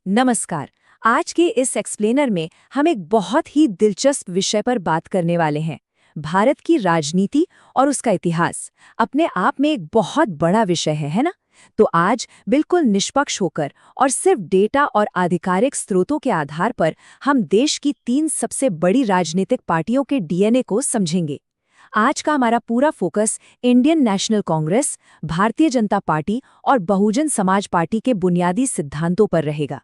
नमस्कार। आज के इस एक्सप्लेनर में हम एक बहुत ही दिलचस्प विषय पर बात करने वाले हैं। भारत की राजनीति और उसका इतिहास अपने आप में एक बहुत बड़ा विषय है ना? तो आज बिल्कुल निष्पक्ष होकर और सिर्फ डेटा और आधिकारिक स्रोतों के आधार पर हम देश की 3 सबसे बड़ी राजनीतिक पार्टियों के डीएनए को समझेंगे। आज का हमारा पूरा focus Indian national Congress, Bharatiya Janata party और बहुजन समाज पार्टी के बुनियादी सिद्धांतों पर रहेगा।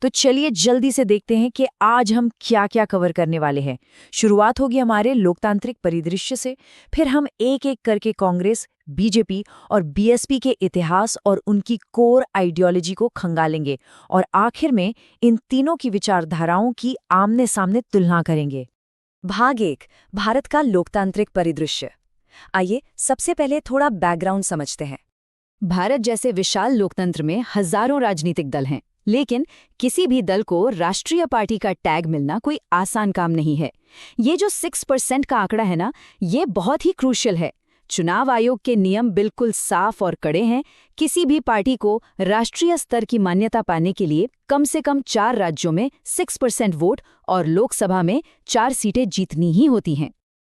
तो चलिए जल्दी से देखते हैं कि आज हम क्या क्या कवर करने वाले हैं। शुरुआत होगी हमारे लोकतांत्रिक परिदृश्य से, फिर हम एक एक करके कांग्रेस, बीजेपी और बीएसपी के इतिहास और उनकी कोर आइडियोलॉजी को खंगालेंगे और आखिर में इन तीनों की विचारधाराओं की आमने सामने तुलना करेंगे। भाग 1, भारत का लोकतांत्रिक परिदृश्य। आइए सबसे पहले थोड़ा बैकग्राउंड समझते हैं। भारत जैसे विशाल लोकतंत्र में हजारों राजनीतिक दल हैं, लेकिन किसी भी दल को राष्ट्रीय पार्टी का टैग मिलना कोई आसान काम नहीं है। ये जो 6% का आंकड़ा है ना, ये बहुत ही क्रूशियल है। चुनाव आयोग के नियम बिल्कुल साफ और कड़े हैं। किसी भी पार्टी को राष्ट्रीय स्तर की मान्यता पाने के लिए कम से कम 4 राज्यों में 6% वोट और लोकसभा में 4 सीटें जीतनी ही होती हैं।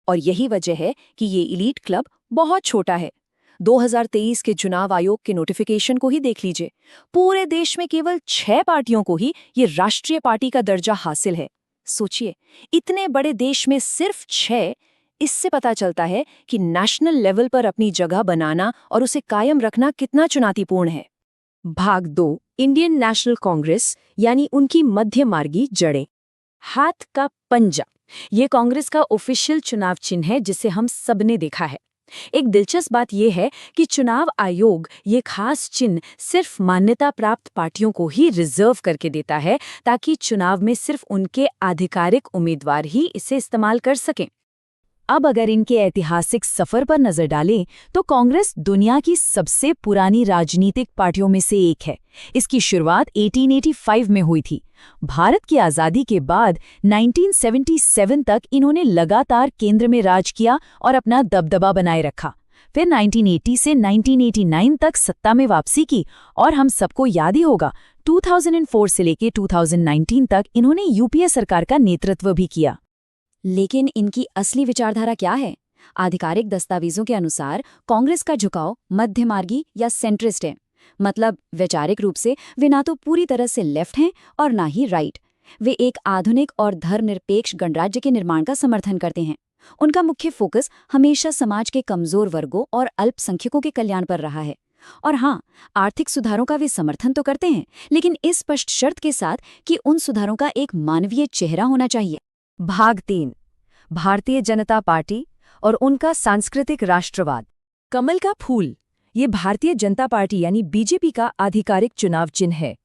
और यही वजह है कि ये इलीट क्लब बहुत छोटा है। 2023 के चुनाव आयोग के नोटिफिकेशन को ही देख लीजिए। पूरे देश में केवल 6 पार्टियों को ही ये राष्ट्रीय पार्टी का दर्जा हासिल है। सोचिए, इतने बड़े देश में सिर्फ 6। इससे पता चलता है कि नेशनल लेवल पर अपनी जगह बनाना और उसे कायम रखना कितना चुनौतीपूर्ण है। भाग 2, इंडियन नेशनल कांग्रेस यानी उनकी मध्यमार्गी जड़ें। हाथ का पंजा, ये कांग्रेस का ऑफिशियल चुनाव चिन्ह है जिसे हम सबने देखा है। एक दिलचस्प बात यह है कि चुनाव आयोग ये खास चिन्ह सिर्फ मान्यता प्राप्त पार्टियों को ही रिजर्व करके देता है, ताकि चुनाव में सिर्फ उनके आधिकारिक उम्मीदवार ही इसे इस्तेमाल कर सकें। अब अगर इनके ऐतिहासिक सफर पर नजर डालें तो कांग्रेस दुनिया की सबसे पुरानी राजनीतिक पार्टियों में से एक है। इसकी शुरुआत 1885 में हुई थी। भारत की आज़ादी के बाद 1977 तक इन्होंने लगातार केंद्र में राज किया और अपना दबदबा बनाए रखा। फिर 1980 से 1989 तक सत्ता में वापसी की और हम सबको याद ही होगा 2004 से लेकर 2019 तक इन्होंने यूपीए सरकार का नेतृत्व भी किया। लेकिन इनकी असली विचारधारा क्या है? आधिकारिक दस्तावेजों के अनुसार कांग्रेस का झुकाव मध्यमार्गी या सेंट्रिस्ट है। मतलब वैचारिक रूप से वे ना तो पूरी तरह से लेफ्ट हैं और ना ही राइट। वे एक आधुनिक और धर्मनिरपेक्ष गणराज्य के निर्माण का समर्थन करते हैं। उनका मुख्य फोकस हमेशा समाज के कमजोर वर्गों और अल्पसंख्यकों के कल्याण पर रहा है। और हाँ, आर्थिक सुधारों का वे समर्थन तो करते हैं, लेकिन इस स्पष्ट शर्त के साथ कि उन सुधारों का एक मानवीय चेहरा होना चाहिए। भाग 3, भारतीय जनता पार्टी और उनका सांस्कृतिक राष्ट्रवाद। कमल का फूल, ये भारतीय जनता पार्टी यानी बीजेपी का आधिकारिक चुनाव चिन्ह है।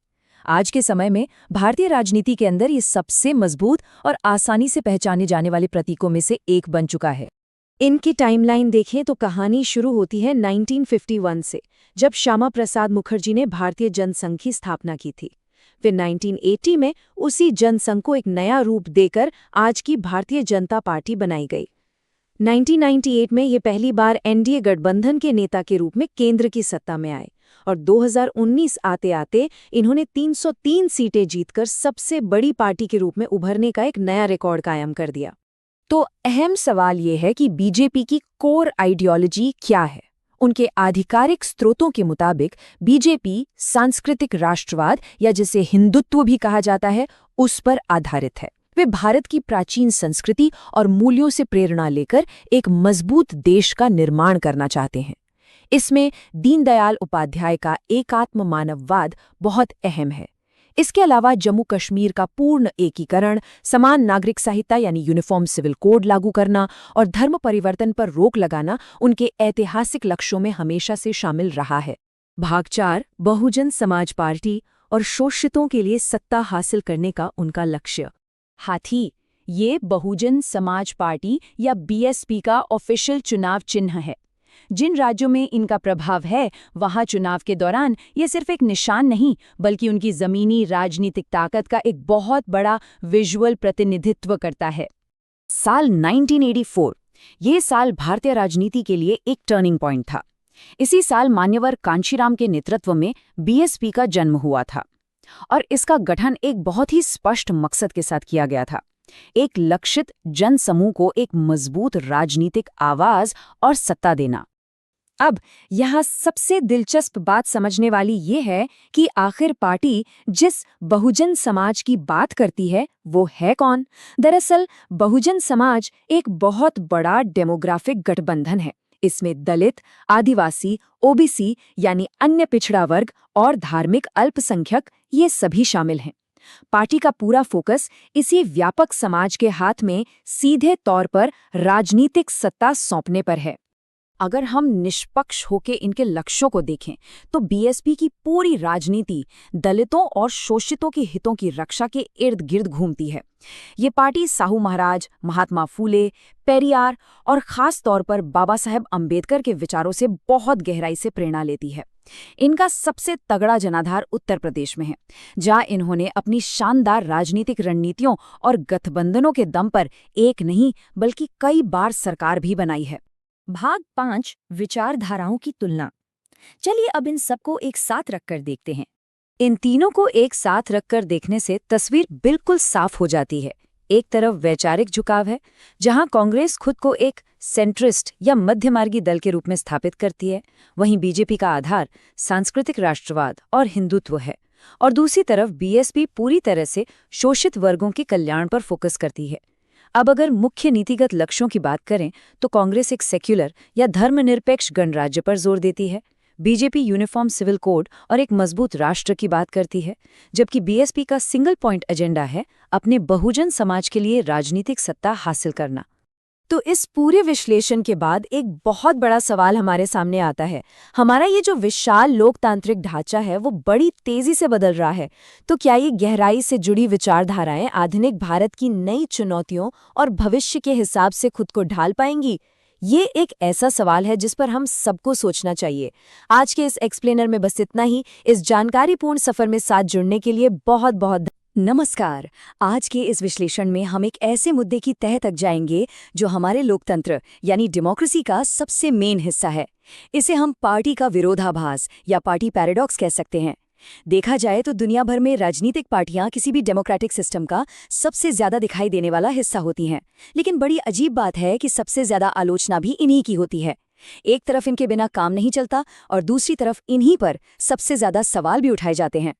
आज के समय में भारतीय राजनीति के अंदर ये सबसे मजबूत और आसानी से पहचाने जाने वाले प्रतीकों में से एक बन चुका है। इनकी टाइमलाइन देखें तो कहानी शुरू होती है 1951 से, जब श्यामा प्रसाद मुखर्जी ने भारतीय जनसंघ की स्थापना की थी। फिर 1980 में उसी जनसंघ को एक नया रूप देकर आज की भारतीय जनता पार्टी बनाई गई। 1998 में ये पहली बार एनडीए गठबंधन के नेता के रूप में केंद्र की सत्ता में आए और 2019 आते आते इन्होंने 303 सीटें जीतकर सबसे बड़ी पार्टी के रूप में उभरने का एक नया रिकॉर्ड कायम कर दिया। तो अहम सवाल ये है कि बीजेपी की कोर आइडियोलॉजी क्या है? उनके आधिकारिक स्रोतों के मुताबिक बीजेपी सांस्कृतिक राष्ट्रवाद या जिसे हिंदुत्व भी कहा जाता है, उस पर आधारित है। वे भारत की प्राचीन संस्कृति और मूल्यों से प्रेरणा लेकर एक मजबूत देश का निर्माण करना चाहते हैं। इसमें दीनदयाल उपाध्याय का एकात्म मानववाद बहुत अहम है। इसके अलावा जम्मू कश्मीर का पूर्ण एकीकरण, समान नागरिक संहिता यानी यूनिफॉर्म सिविल कोड लागू करना और धर्म परिवर्तन पर रोक लगाना उनके ऐतिहासिक लक्ष्यों में हमेशा से शामिल रहा है। भाग 4, बहुजन समाज पार्टी और शोषितों के लिए सत्ता हासिल करने का उनका लक्ष्य। हाथी, ये बहुजन समाज पार्टी या बीएसपी का ऑफिशियल चुनाव चिन्ह है। जिन राज्यों में इनका प्रभाव है, वहां चुनाव के दौरान ये सिर्फ एक निशान नहीं, बल्कि उनकी जमीनी राजनीतिक ताकत का एक बहुत बड़ा विजुअल प्रतिनिधित्व करता है। साल 1984, ये साल भारतीय राजनीति के लिए एक टर्निंग पॉइंट था। इसी साल मान्यवर कांशीराम के नेतृत्व में बीएसपी का जन्म हुआ था। और इसका गठन एक बहुत ही स्पष्ट मकसद के साथ किया गया था, एक लक्षित जनसमूह को एक मजबूत राजनीतिक आवाज और सत्ता देना। अब यहाँ सबसे दिलचस्प बात समझने वाली ये है कि आखिर पार्टी जिस बहुजन समाज की बात करती है वो है कौन। दरअसल बहुजन समाज एक बहुत बड़ा डेमोग्राफिक गठबंधन है। इसमें दलित, आदिवासी, ओबीसी यानी अन्य पिछड़ा वर्ग और धार्मिक अल्पसंख्यक ये सभी शामिल हैं। पार्टी का पूरा फोकस इसी व्यापक समाज के हाथ में सीधे तौर पर राजनीतिक सत्ता सौंपने पर है। अगर हम निष्पक्ष होकर इनके लक्ष्यों को देखें तो बीएसपी की पूरी राजनीति दलितों और शोषितों के हितों की रक्षा के इर्द गिर्द घूमती है। ये पार्टी साहू महाराज, महात्मा फूले, पेरियार और खास तौर पर बाबा साहेब अम्बेडकर के विचारों से बहुत गहराई से प्रेरणा लेती है। इनका सबसे तगड़ा जनाधार उत्तर प्रदेश में है, जहां इन्होंने अपनी शानदार राजनीतिक रणनीतियों और गठबंधनों के दम पर एक नहीं बल्कि कई बार सरकार भी बनाई है। भाग 5 विचारधाराओं की तुलना। चलिए अब इन सबको एक साथ रखकर देखते हैं। इन तीनों को एक साथ रखकर देखने से तस्वीर बिल्कुल साफ हो जाती है। एक तरफ वैचारिक झुकाव है, जहां कांग्रेस खुद को एक सेंट्रिस्ट या मध्यमार्गी दल के रूप में स्थापित करती है। वहीं बीजेपी का आधार सांस्कृतिक राष्ट्रवाद और हिंदुत्व है, और दूसरी तरफ बीएसपी पूरी तरह से शोषित वर्गों के कल्याण पर फोकस करती है। अब अगर मुख्य नीतिगत लक्ष्यों की बात करें तो कांग्रेस एक सेक्युलर या धर्मनिरपेक्ष गणराज्य पर जोर देती है, बीजेपी यूनिफॉर्म सिविल कोड और एक मजबूत राष्ट्र की बात करती है, जबकि बीएसपी का सिंगल पॉइंट एजेंडा है अपने बहुजन समाज के लिए राजनीतिक सत्ता हासिल करना। तो इस पूरे विश्लेषण के बाद एक बहुत बड़ा सवाल हमारे सामने आता है। हमारा ये जो विशाल लोकतांत्रिक ढांचा है वो बड़ी तेजी से बदल रहा है, तो क्या ये गहराई से जुड़ी विचारधाराएं आधुनिक भारत की नई चुनौतियों और भविष्य के हिसाब से खुद को ढाल पाएंगी? ये एक ऐसा सवाल है जिस पर हम सबको सोचना चाहिए। आज के इस एक्सप्लेनर में बस इतना ही। इस जानकारीपूर्ण सफर में साथ जुड़ने के लिए बहुत बहुत नमस्कार। आज के इस विश्लेषण में हम एक ऐसे मुद्दे की तह तक जाएंगे जो हमारे लोकतंत्र यानी डेमोक्रेसी का सबसे मेन हिस्सा है। इसे हम पार्टी का विरोधाभास या पार्टी पैराडॉक्स कह सकते हैं। देखा जाए तो दुनिया भर में राजनीतिक पार्टियां किसी भी डेमोक्रेटिक सिस्टम का सबसे ज्यादा दिखाई देने वाला हिस्सा होती हैं, लेकिन बड़ी अजीब बात है कि सबसे ज्यादा आलोचना भी इन्हीं की होती है। एक तरफ इनके बिना काम नहीं चलता और दूसरी तरफ इन्हीं पर सबसे ज्यादा सवाल भी उठाए जाते हैं।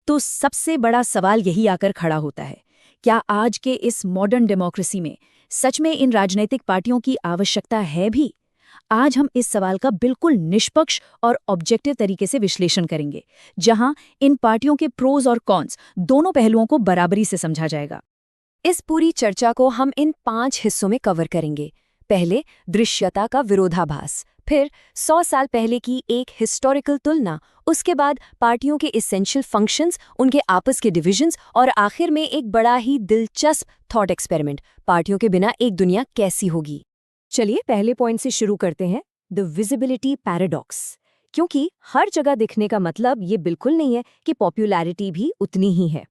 तो सबसे बड़ा सवाल यही आकर खड़ा होता है, क्या आज के इस मॉडर्न डेमोक्रेसी में सच में इन राजनीतिक पार्टियों की आवश्यकता है भी? आज हम इस सवाल का बिल्कुल निष्पक्ष और ऑब्जेक्टिव तरीके से विश्लेषण करेंगे, जहां इन पार्टियों के प्रोज और कॉन्स दोनों पहलुओं को बराबरी से समझा जाएगा। इस पूरी चर्चा को हम इन 5 हिस्सों में कवर करेंगे। पहले दृश्यता का विरोधाभास, फिर 100 साल पहले की एक हिस्टोरिकल तुलना, उसके बाद पार्टियों के एसेंशियल फंक्शंस, उनके आपस के डिविजन्स, और आखिर में एक बड़ा ही दिलचस्प थॉट एक्सपेरिमेंट, पार्टियों के बिना एक दुनिया कैसी होगी। चलिए पहले पॉइंट से शुरू करते हैं, द विजिबिलिटी पैराडॉक्स। क्योंकि हर जगह दिखने का मतलब ये बिल्कुल नहीं है कि पॉपुलैरिटी भी उतनी ही है।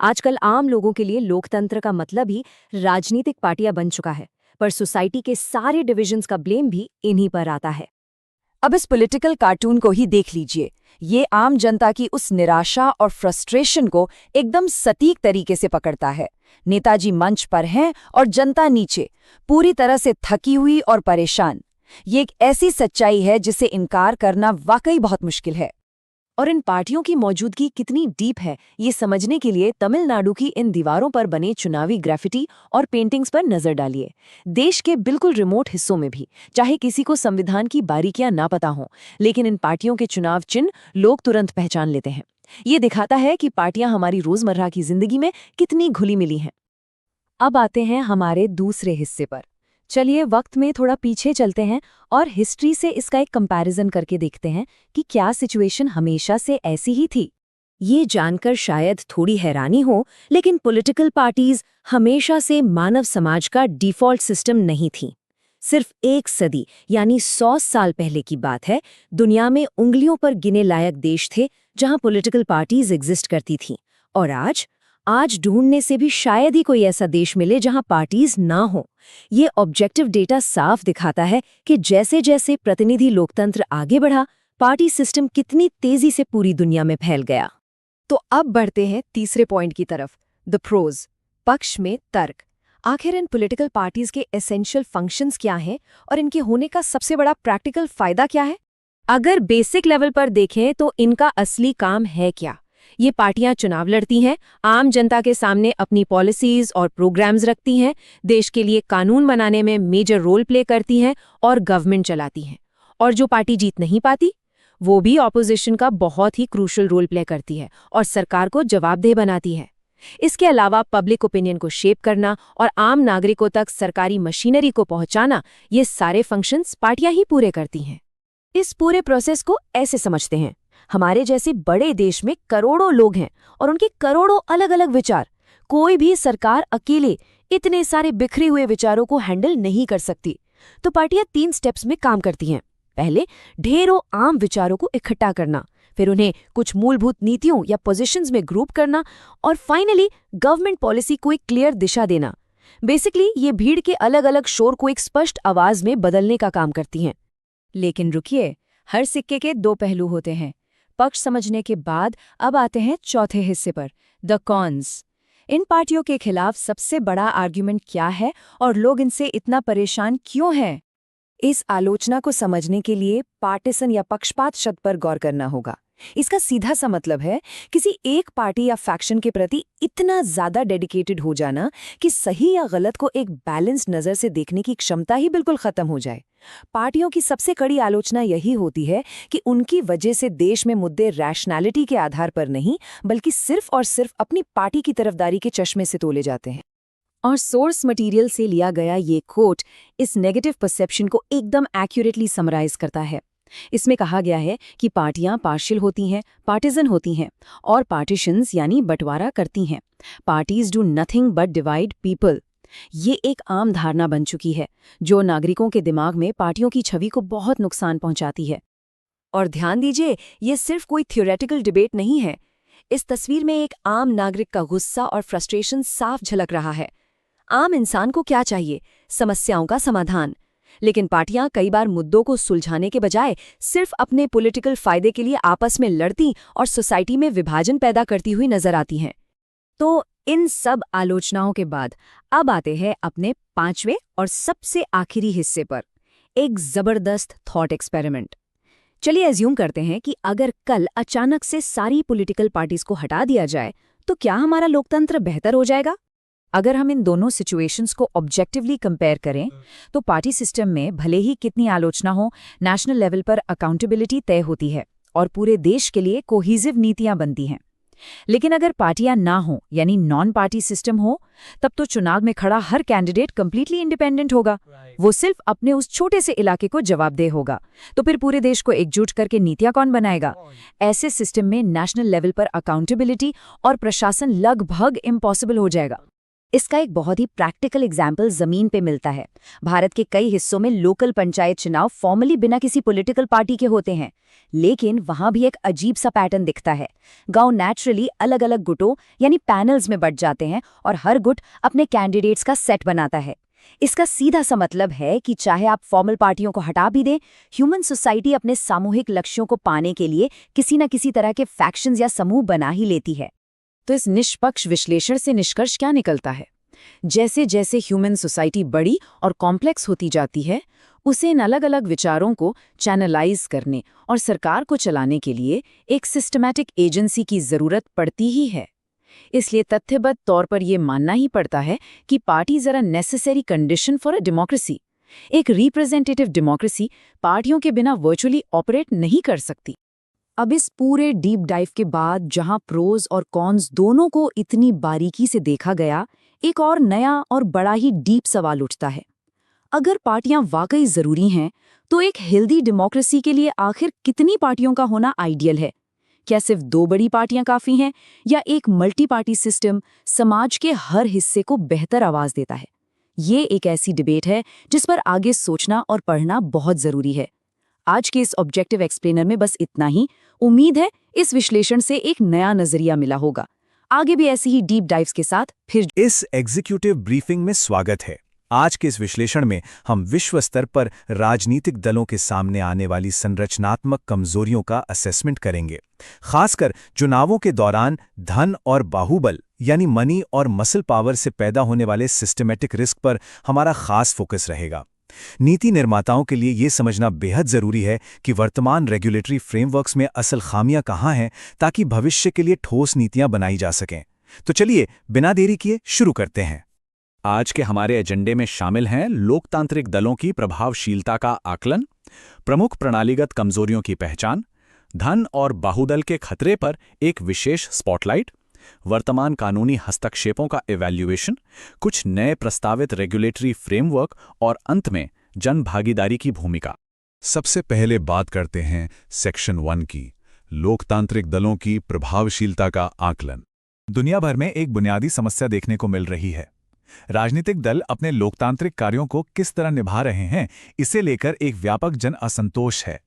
आजकल आम लोगों के लिए लोकतंत्र का मतलब ही राजनीतिक पार्टियां बन चुका है, पर सोसाइटी के सारे डिविजन्स का ब्लेम भी इन्हीं पर आता है। अब इस पॉलिटिकल कार्टून को ही देख लीजिए। ये आम जनता की उस निराशा और फ्रस्ट्रेशन को एकदम सटीक तरीके से पकड़ता है। नेताजी मंच पर हैं और जनता नीचे, पूरी तरह से थकी हुई और परेशान। ये एक ऐसी सच्चाई है जिसे इनकार करना वाकई बहुत मुश्किल है। और इन पार्टियों की मौजूदगी कितनी डीप है, ये समझने के लिए तमिलनाडु की इन दीवारों पर बने चुनावी ग्राफिटी और पेंटिंग्स पर नजर डालिए। देश के बिल्कुल रिमोट हिस्सों में भी, चाहे किसी को संविधान की बारीकियां ना पता हों, लेकिन इन पार्टियों के चुनाव चिन्ह लोग तुरंत पहचान लेते हैं। ये दिखाता है कि पार्टियां हमारी रोजमर्रा की जिंदगी में कितनी घुली मिली हैं। अब आते हैं हमारे दूसरे हिस्से पर। चलिए वक्त में थोड़ा पीछे चलते हैं और हिस्ट्री से इसका एक कंपैरिजन करके देखते हैं कि क्या सिचुएशन हमेशा से ऐसी ही थी। ये जानकर शायद थोड़ी हैरानी हो, लेकिन पॉलिटिकल पार्टीज हमेशा से मानव समाज का डिफॉल्ट सिस्टम नहीं थी। सिर्फ 1 सदी यानी 100 साल पहले की बात है, दुनिया में उंगलियों पर गिने लायक देश थे जहां पॉलिटिकल पार्टीज एग्जिस्ट करती थीं। और आज ढूंढने से भी शायद ही कोई ऐसा देश मिले जहां पार्टीज ना हो। ये ऑब्जेक्टिव डेटा साफ दिखाता है कि जैसे जैसे प्रतिनिधि लोकतंत्र आगे बढ़ा, पार्टी सिस्टम कितनी तेजी से पूरी दुनिया में फैल गया। तो अब बढ़ते हैं तीसरे पॉइंट की तरफ, द प्रोज, पक्ष में तर्क। आखिर इन पॉलिटिकल पार्टीज के एसेंशियल फंक्शंस क्या हैं और इनके होने का सबसे बड़ा प्रैक्टिकल फायदा क्या है? अगर बेसिक लेवल पर देखें तो इनका असली काम है क्या? ये पार्टियां चुनाव लड़ती हैं, आम जनता के सामने अपनी पॉलिसीज और प्रोग्राम्स रखती हैं, देश के लिए कानून बनाने में मेजर रोल प्ले करती हैं और गवर्नमेंट चलाती हैं। और जो पार्टी जीत नहीं पाती, वो भी ऑपोजिशन का बहुत ही क्रूशल रोल प्ले करती है और सरकार को जवाबदेह बनाती है। इसके अलावा पब्लिक ओपिनियन को शेप करना और आम नागरिकों तक सरकारी मशीनरी को पहुंचाना, ये सारे फंक्शंस पार्टियां ही पूरे करती हैं। इस पूरे प्रोसेस को ऐसे समझते हैं, हमारे जैसे बड़े देश में करोड़ों लोग हैं और उनके करोड़ों अलग अलग विचार। कोई भी सरकार अकेले इतने सारे बिखरे हुए विचारों को हैंडल नहीं कर सकती। तो पार्टियां 3 स्टेप्स में काम करती हैं। पहले, ढेरों आम विचारों को इकट्ठा करना, फिर उन्हें कुछ मूलभूत नीतियों या पोजीशंस में ग्रुप करना, और फाइनली गवर्नमेंट पॉलिसी को एक क्लियर दिशा देना। बेसिकली ये भीड़ के अलग अलग शोर को एक स्पष्ट आवाज में बदलने का काम करती हैं। लेकिन रुकिए, हर सिक्के के 2 पहलू होते हैं। पक्ष समझने के बाद अब आते हैं चौथे हिस्से पर, द कॉन्स। इन पार्टियों के खिलाफ सबसे बड़ा आर्ग्यूमेंट क्या है और लोग इनसे इतना परेशान क्यों हैं? इस आलोचना को समझने के लिए पार्टिसन या पक्षपात शब्द पर गौर करना होगा। इसका सीधा सा मतलब है किसी एक पार्टी या फैक्शन के प्रति इतना ज्यादा डेडिकेटेड हो जाना कि सही या गलत को एक बैलेंस्ड नजर से देखने की क्षमता ही बिल्कुल खत्म हो जाए। पार्टियों की सबसे कड़ी आलोचना यही होती है कि उनकी वजह से देश में मुद्दे रैशनैलिटी के आधार पर नहीं, बल्कि सिर्फ और सिर्फ अपनी पार्टी की तरफदारी के चश्मे से तोले जाते हैं। और सोर्स मटेरियल से लिया गया ये कोट इस नेगेटिव परसेप्शन को एकदम एक्यूरेटली समराइज करता है। इसमें कहा गया है कि पार्टियां पार्शियल होती हैं, पार्टिजन होती हैं और पार्टीशंस यानी बंटवारा करती हैं। Parties do nothing but divide people. ये एक आम धारणा बन चुकी है जो नागरिकों के दिमाग में पार्टियों की छवि को बहुत नुकसान पहुंचाती है। और ध्यान दीजिए, ये सिर्फ कोई थ्योरेटिकल डिबेट नहीं है। इस तस्वीर में एक आम नागरिक का गुस्सा और फ्रस्ट्रेशन साफ झलक रहा है। आम इंसान को क्या चाहिए? समस्याओं का समाधान। लेकिन पार्टियां कई बार मुद्दों को सुलझाने के बजाय सिर्फ अपने पॉलिटिकल फायदे के लिए आपस में लड़ती और सोसाइटी में विभाजन पैदा करती हुई नजर आती हैं। तो इन सब आलोचनाओं के बाद अब आते हैं अपने 5वें और सबसे आखिरी हिस्से पर, एक जबरदस्त थॉट एक्सपेरिमेंट। चलिए एज्यूम करते हैं कि अगर कल अचानक से सारी पॉलिटिकल पार्टीज को हटा दिया जाए तो क्या हमारा लोकतंत्र बेहतर हो जाएगा? अगर हम इन दोनों सिचुएशंस को ऑब्जेक्टिवली कंपेयर करें तो पार्टी सिस्टम में भले ही कितनी आलोचना हो, नेशनल लेवल पर अकाउंटेबिलिटी तय होती है और पूरे देश के लिए कोहेसिव नीतियां बनती हैं। लेकिन अगर पार्टियां ना हो यानी नॉन पार्टी सिस्टम हो, तब तो चुनाव में खड़ा हर कैंडिडेट कंप्लीटली इंडिपेंडेंट होगा। वो सिर्फ अपने उस छोटे से इलाके को जवाबदेह होगा। तो फिर पूरे देश को एकजुट करके नीतियां कौन बनाएगा? ऐसे सिस्टम में नेशनल लेवल पर अकाउंटेबिलिटी और प्रशासन लगभग इम्पॉसिबल हो जाएगा। इसका एक बहुत ही प्रैक्टिकल एग्जाम्पल जमीन पे मिलता है। भारत के कई हिस्सों में लोकल पंचायत चुनाव फॉर्मली बिना किसी पॉलिटिकल पार्टी के होते हैं, लेकिन वहां भी एक अजीब सा पैटर्न दिखता है। गांव नेचुरली अलग अलग गुटों यानी पैनल्स में बंट जाते हैं और हर गुट अपने कैंडिडेट्स का सेट बनाता है। इसका सीधा सा मतलब है कि चाहे आप फॉर्मल पार्टियों को हटा भी दें, ह्यूमन सोसाइटी अपने सामूहिक लक्ष्यों को पाने के लिए किसी न किसी तरह के फैक्शंस या समूह बना ही लेती है। तो इस निष्पक्ष विश्लेषण से निष्कर्ष क्या निकलता है? जैसे जैसे ह्यूमन सोसाइटी बड़ी और कॉम्प्लेक्स होती जाती है, उसे इन अलग अलग विचारों को चैनलाइज करने और सरकार को चलाने के लिए एक सिस्टमैटिक एजेंसी की जरूरत पड़ती ही है। इसलिए तथ्यबद्ध तौर पर यह मानना ही पड़ता है कि पार्टी जरा necessary condition for a democracy. एक रिप्रेजेंटेटिव डेमोक्रेसी पार्टियों के बिना वर्चुअली ऑपरेट नहीं कर सकती। अब इस पूरे डीप डाइव के बाद जहां प्रोज और कॉन्स दोनों को इतनी बारीकी से देखा गया, एक और नया और बड़ा ही डीप सवाल उठता है। अगर पार्टियां वाकई जरूरी हैं, तो एक हेल्दी डेमोक्रेसी के लिए आखिर कितनी पार्टियों का होना आइडियल है? क्या सिर्फ 2 बड़ी पार्टियां काफी हैं या एक मल्टी पार्टी सिस्टम समाज के हर हिस्से को बेहतर आवाज देता है? ये एक ऐसी डिबेट है जिस पर आगे सोचना और पढ़ना बहुत जरूरी है। आज के इस ऑब्जेक्टिव एक्सप्लेनर में बस इतना ही। उम्मीद है इस विश्लेषण से एक नया नजरिया मिला होगा। आगे भी ऐसी ही डीप डाइव्स के साथ फिर। इस एग्जीक्यूटिव ब्रीफिंग में स्वागत है। आज के इस विश्लेषण में हम विश्व स्तर पर राजनीतिक दलों के सामने आने वाली संरचनात्मक कमजोरियों का असेसमेंट करेंगे। खासकर चुनावों के दौरान धन और बाहुबल यानी मनी और मसल पावर से पैदा होने वाले सिस्टमैटिक रिस्क पर हमारा खास फोकस रहेगा। नीति निर्माताओं के लिए ये समझना बेहद जरूरी है कि वर्तमान रेगुलेटरी फ्रेमवर्क्स में असल खामियां कहाँ हैं, ताकि भविष्य के लिए ठोस नीतियां बनाई जा सकें। तो चलिए बिना देरी किए शुरू करते हैं। आज के हमारे एजेंडे में शामिल हैं लोकतांत्रिक दलों की प्रभावशीलता का आकलन, प्रमुख प्रणालीगत कमजोरियों की पहचान, धन और बाहुदल के खतरे पर एक विशेष स्पॉटलाइट, वर्तमान कानूनी हस्तक्षेपों का इवैल्यूएशन, कुछ नए प्रस्तावित रेगुलेटरी फ्रेमवर्क और अंत में जन भागीदारी की भूमिका। सबसे पहले बात करते हैं सेक्शन 1 की, लोकतांत्रिक दलों की प्रभावशीलता का आकलन। दुनिया भर में एक बुनियादी समस्या देखने को मिल रही है। राजनीतिक दल अपने लोकतांत्रिक कार्यों को किस तरह निभा रहे हैं, इसे लेकर एक व्यापक जन असंतोष है।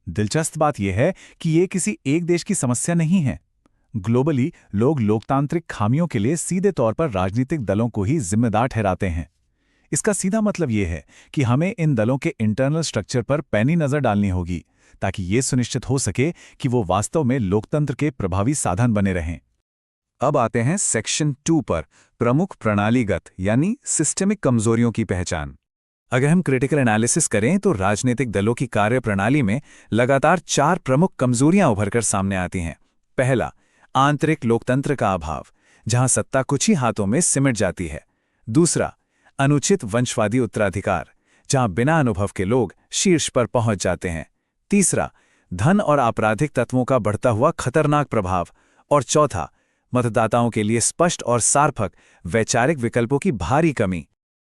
दिलचस्प बात यह है कि ये किसी एक देश की समस्या नहीं है। ग्लोबली लोग लोकतांत्रिक खामियों के लिए सीधे तौर पर राजनीतिक दलों को ही जिम्मेदार ठहराते हैं। इसका सीधा मतलब यह है कि हमें इन दलों के इंटरनल स्ट्रक्चर पर पैनी नजर डालनी होगी, ताकि ये सुनिश्चित हो सके कि वो वास्तव में लोकतंत्र के प्रभावी साधन बने रहें। अब आते हैं सेक्शन 2 पर, प्रमुख प्रणालीगत यानी सिस्टमिक कमजोरियों की पहचान। अगर हम क्रिटिकल एनालिसिस करें तो राजनीतिक दलों की कार्यप्रणाली में लगातार 4 प्रमुख कमजोरियां उभरकर सामने आती हैं। पहला, आंतरिक लोकतंत्र का अभाव, जहां सत्ता कुछ ही हाथों में सिमट जाती है। दूसरा, अनुचित वंशवादी उत्तराधिकार, जहां बिना अनुभव के लोग शीर्ष पर पहुंच जाते हैं। तीसरा, धन और आपराधिक तत्वों का बढ़ता हुआ खतरनाक प्रभाव। और चौथा, मतदाताओं के लिए स्पष्ट और सार्थक वैचारिक विकल्पों की भारी कमी।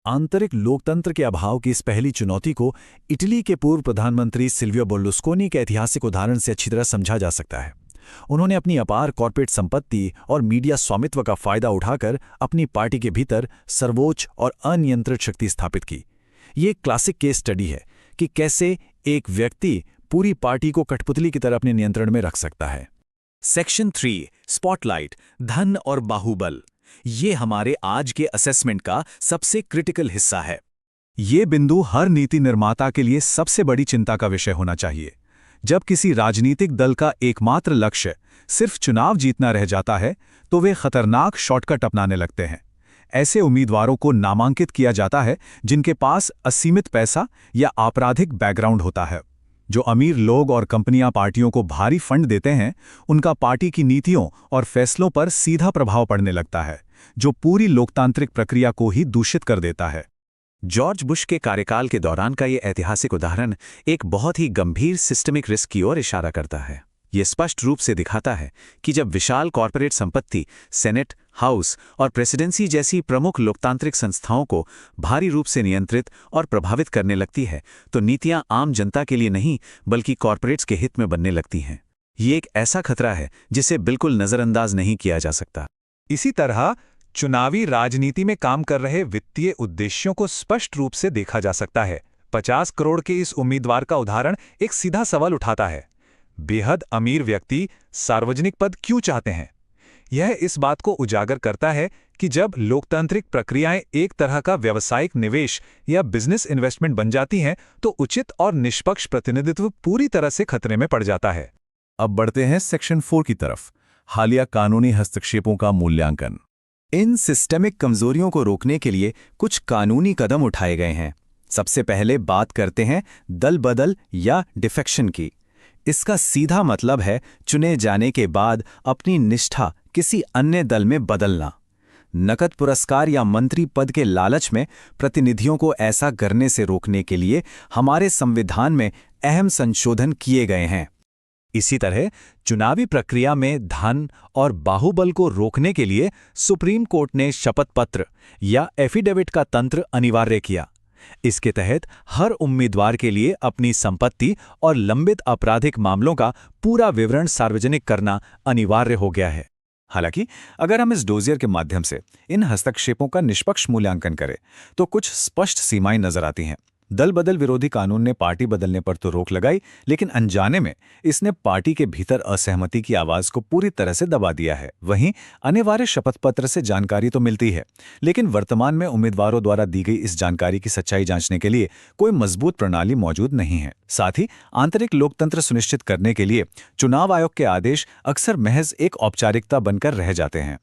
आंतरिक लोकतंत्र के अभाव की इस पहली चुनौती को इटली के पूर्व प्रधानमंत्री सिल्वियो बर्लुस्कोनी के ऐतिहासिक उदाहरण से अच्छी तरह समझा जा सकता है। उन्होंने अपनी अपार कॉर्पोरेट संपत्ति और मीडिया स्वामित्व का फायदा उठाकर अपनी पार्टी के भीतर सर्वोच्च और अनियंत्रित शक्ति स्थापित की। ये एक क्लासिक केस स्टडी है कि कैसे एक व्यक्ति पूरी पार्टी को कठपुतली की तरह अपने नियंत्रण में रख सकता है। सेक्शन 3, स्पॉटलाइट, धन और बाहुबल। ये हमारे आज के असेसमेंट का सबसे क्रिटिकल हिस्सा है। ये बिंदु हर नीति निर्माता के लिए सबसे बड़ी चिंता का विषय होना चाहिए। जब किसी राजनीतिक दल का एकमात्र लक्ष्य सिर्फ चुनाव जीतना रह जाता है, तो वे खतरनाक शॉर्टकट अपनाने लगते हैं। ऐसे उम्मीदवारों को नामांकित किया जाता है जिनके पास असीमित पैसा या आपराधिक बैकग्राउंड होता है। जो अमीर लोग और कंपनियां पार्टियों को भारी फंड देते हैं, उनका पार्टी की नीतियों और फैसलों पर सीधा प्रभाव पड़ने लगता है, जो पूरी लोकतांत्रिक प्रक्रिया को ही दूषित कर देता है। जॉर्ज बुश के कार्यकाल के दौरान का ये ऐतिहासिक उदाहरण एक बहुत ही गंभीर सिस्टमिक रिस्क की ओर इशारा करता है। ये स्पष्ट रूप से दिखाता है कि जब विशाल कॉर्पोरेट संपत्ति सेनेट, हाउस और प्रेसिडेंसी जैसी प्रमुख लोकतांत्रिक संस्थाओं को भारी रूप से नियंत्रित और प्रभावित करने लगती है, तो नीतियां आम जनता के लिए नहीं बल्कि कॉर्पोरेट्स के हित में बनने लगती हैं। ये एक ऐसा खतरा है जिसे बिल्कुल नजरअंदाज नहीं किया जा सकता। इसी तरह चुनावी राजनीति में काम कर रहे वित्तीय उद्देश्यों को स्पष्ट रूप से देखा जा सकता है। 50 करोड़ के इस उम्मीदवार का उदाहरण एक सीधा सवाल उठाता है, बेहद अमीर व्यक्ति सार्वजनिक पद क्यों चाहते हैं? यह इस बात को उजागर करता है कि जब लोकतांत्रिक प्रक्रियाएं एक तरह का व्यावसायिक निवेश या बिजनेस इन्वेस्टमेंट बन जाती हैं, तो उचित और निष्पक्ष प्रतिनिधित्व पूरी तरह से खतरे में पड़ जाता है। अब बढ़ते हैं सेक्शन 4 की तरफ, हालिया कानूनी हस्तक्षेपों का मूल्यांकन। इन सिस्टमिक कमजोरियों को रोकने के लिए कुछ कानूनी कदम उठाए गए हैं। सबसे पहले बात करते हैं दल बदल या डिफेक्शन की। इसका सीधा मतलब है चुने जाने के बाद अपनी निष्ठा किसी अन्य दल में बदलना। नकद पुरस्कार या मंत्री पद के लालच में प्रतिनिधियों को ऐसा करने से रोकने के लिए हमारे संविधान में अहम संशोधन किए गए हैं। इसी तरह चुनावी प्रक्रिया में धन और बाहुबल को रोकने के लिए सुप्रीम कोर्ट ने शपथ पत्र या एफिडेविट का तंत्र अनिवार्य किया। इसके तहत हर उम्मीदवार के लिए अपनी संपत्ति और लंबित आपराधिक मामलों का पूरा विवरण सार्वजनिक करना अनिवार्य हो गया है। हालांकि अगर हम इस डोजियर के माध्यम से इन हस्तक्षेपों का निष्पक्ष मूल्यांकन करें, तो कुछ स्पष्ट सीमाएं नजर आती हैं। दल बदल विरोधी कानून ने पार्टी बदलने पर तो रोक लगाई, लेकिन अनजाने में इसने पार्टी के भीतर असहमति की आवाज को पूरी तरह से दबा दिया है। वहीं अनिवार्य शपथ पत्र से जानकारी तो मिलती है, लेकिन वर्तमान में उम्मीदवारों द्वारा दी गई इस जानकारी की सच्चाई जांचने के लिए कोई मजबूत प्रणाली मौजूद नहीं है। साथ ही आंतरिक लोकतंत्र सुनिश्चित करने के लिए चुनाव आयोग के आदेश अक्सर महज एक औपचारिकता बनकर रह जाते हैं।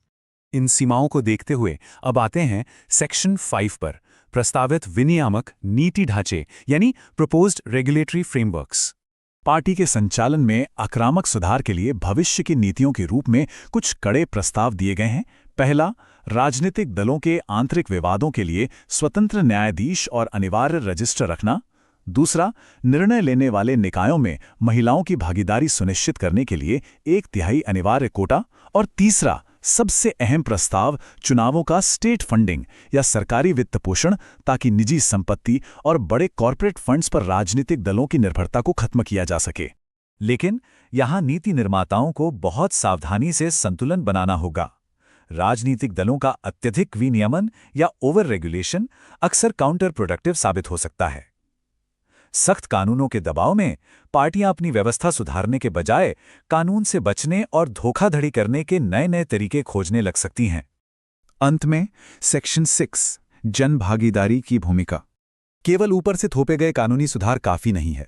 इन सीमाओं को देखते हुए अब आते हैं सेक्शन 5 पर, प्रस्तावित विनियामक नीति ढांचे यानी प्रपोज्ड रेगुलेटरी फ्रेमवर्क्स। पार्टी के संचालन में आक्रामक सुधार के लिए भविष्य की नीतियों के रूप में कुछ कड़े प्रस्ताव दिए गए हैं। पहला, राजनीतिक दलों के आंतरिक विवादों के लिए स्वतंत्र न्यायाधीश और अनिवार्य रजिस्टर रखना। दूसरा, निर्णय लेने वाले निकायों में महिलाओं की भागीदारी सुनिश्चित करने के लिए 1/3 अनिवार्य कोटा। और तीसरा, सबसे अहम प्रस्ताव, चुनावों का स्टेट फंडिंग या सरकारी वित्त पोषण, ताकि निजी संपत्ति और बड़े कॉरपोरेट फंड्स पर राजनीतिक दलों की निर्भरता को खत्म किया जा सके। लेकिन यहां नीति निर्माताओं को बहुत सावधानी से संतुलन बनाना होगा। राजनीतिक दलों का अत्यधिक विनियमन या ओवर रेगुलेशन अक्सर काउंटर प्रोडक्टिव साबित हो सकता है। सख्त कानूनों के दबाव में पार्टियां अपनी व्यवस्था सुधारने के बजाय कानून से बचने और धोखाधड़ी करने के नए नए तरीके खोजने लग सकती हैं। अंत में सेक्शन 6, जन भागीदारी की भूमिका। केवल ऊपर से थोपे गए कानूनी सुधार काफी नहीं है।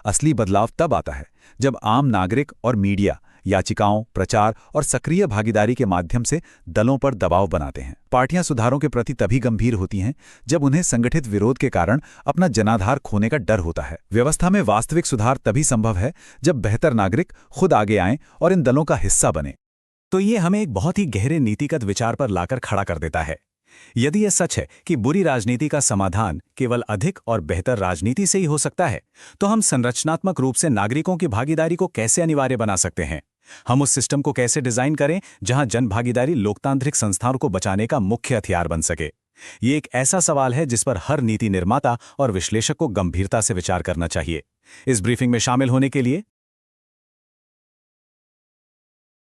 असली बदलाव तब आता है जब आम नागरिक और मीडिया याचिकाओं, प्रचार और सक्रिय भागीदारी के माध्यम से दलों पर दबाव बनाते हैं। पार्टियां सुधारों के प्रति तभी गंभीर होती हैं जब उन्हें संगठित विरोध के कारण अपना जनाधार खोने का डर होता है। व्यवस्था में वास्तविक सुधार तभी संभव है जब बेहतर नागरिक खुद आगे आएं और इन दलों का हिस्सा बने। तो ये हमें एक बहुत ही गहरे नीतिगत विचार पर लाकर खड़ा कर देता है। यदि यह सच है कि बुरी राजनीति का समाधान केवल अधिक और बेहतर राजनीति से ही हो सकता है, तो हम संरचनात्मक रूप से नागरिकों की भागीदारी को कैसे अनिवार्य बना सकते हैं? हम उस सिस्टम को कैसे डिजाइन करें जहां जन भागीदारी लोकतांत्रिक संस्थाओं को बचाने का मुख्य हथियार बन सके? ये एक ऐसा सवाल है जिस पर हर नीति निर्माता और विश्लेषक को गंभीरता से विचार करना चाहिए। इस ब्रीफिंग में शामिल होने के लिए